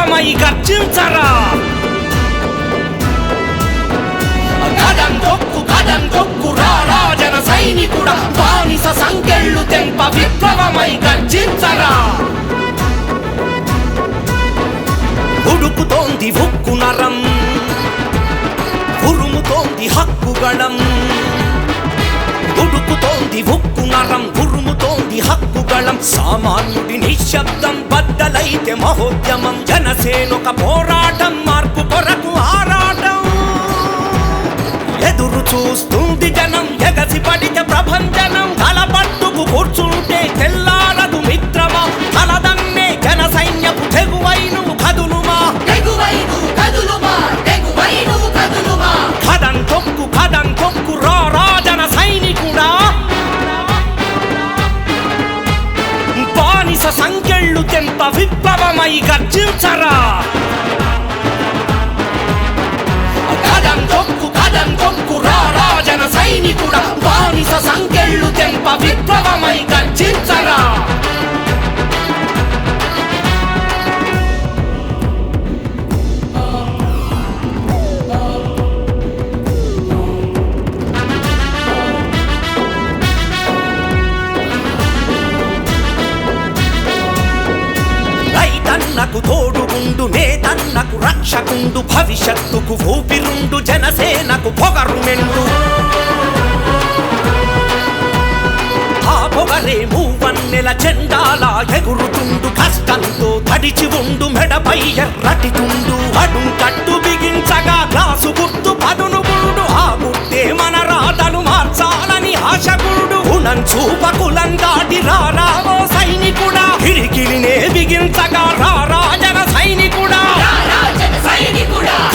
విప్లవమై గర్జించరా. కదం తొక్కు రారా జన సైనికుడా, బానిస సంకెళ్ళు తెంప విప్లవమై గర్జించరా. ఉడుకుతోంది ఉక్కు నరం, ఉరుముతోంది హక్కుగళం. ఉడుకుతోంది ఉక్కు నరం, ఉరుముతోంది హక్కుగళం. సామాన్యుడి నిశ్శబ్దం బద్దలైతే మహోద్యమం. జనసేనొక పోరాటం, మార్పు కొరకు ఆరాటం. ఎదురు చూస్తుంది జనం, ఎగసి పడితే ప్రభంజనం. తలపట్టుకు కూర్చుంటే తెల్లారదు మిత్రమా. తలదన్నే జన సైన్యపు తెగువై నువ్వు కదులుమా. కదం తొక్కు రారా జన సైనికుడా, బానిస సంకెళ్ళు తెంప విప్లవమై గర్జించరా. కదం తొక్కు రారా జన సైనికుడా, బానిస సంకెళ్ళు తెంప విప్లవమై గర్జించరా. రైతన్నకు తోడుగుండు, నేతన్నకు రక్షకుండు. భవిష్యత్తుకు ఊపిరుండు, జనసేనకు పొగరు మెండు. ఆ పొగరే మూవన్నెల జెండాలా ఎగురుతుండు. కష్టంతో తడిచి ఉండు, మెడపై ఎర్రటి తుండు. అడుం కట్టు బిగించగా గ్లాసు గుర్తు పదును గుండు. ఆ గుర్తే మన రాతలు మార్చాలని ఆశగుండు. గుణం చూపకులం దాటి రారా ఓ సైనికుడా, కిరికిలినే బిగించగా రారా జన సైనికుడా.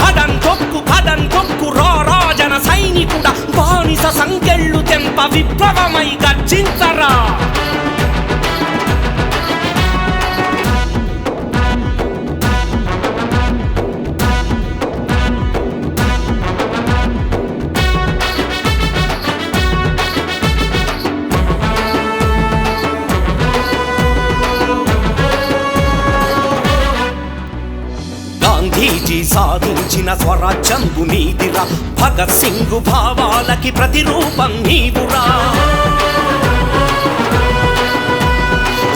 కదం తొక్కు రారా జన సైనికుడా, బానిస సంకెళ్ళు తెంప విప్లవమై గర్జించరా. గాంధీజీ సాధించిన స్వరాజ్యంబు నీదిరా. భగత్ సింగ్ భావాలకి ప్రతిరూపం నీవురా.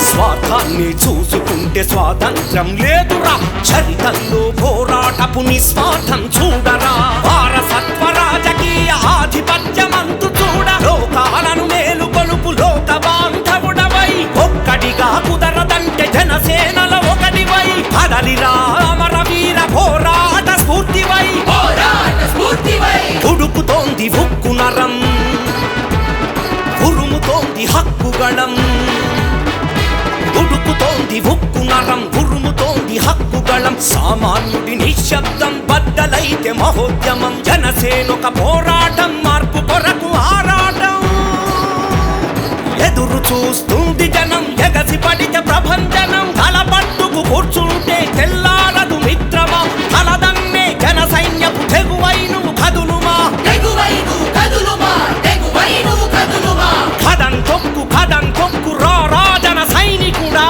స్వార్థాన్ని చూసుకుంటే స్వాతంత్ర్యం లేదురా. చరితల్లో పోరాటపు నిస్వార్థం చూడరా. వారసత్వ రాజకీయ ఆధిపత్యమంతు చూడ. లోకాలను మేలుకొలుపు లోక బాంధవుడవై, ఒక్కడిగా కుదరదంటే జనసేనల ఒకటివై. కదలిరా అమరవీర పోరాట స్ఫూర్తివై. ఉడుకుతోంది ఉక్కు నరం, ఉరుముతోంది హక్కుగళం. ఉడుకుతోంది ఉక్కు నరం, ఉరుముతోంది హక్కుగళం. సామాన్యుడి నిశ్శబ్దం బద్దలైతే మహోద్యమం. జనసేనొక పోరాటం, మార్పు కొరకు ఆరాటం. ఎదురు చూస్తుంది జనం, ఎగసి పడితే ప్రభంజనం. తలపట్టుకు కూర్చుంటే తెల్లారదు మిత్రమా. తలదన్నే జన సైన్యపు తెగువై నువ్వు కదులుమా. కదం తొక్కు రారా జన సైనికుడా,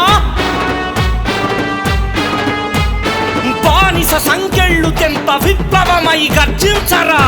బానిస సంకెళ్ళు తెంప విప్లవమై గర్జించరా.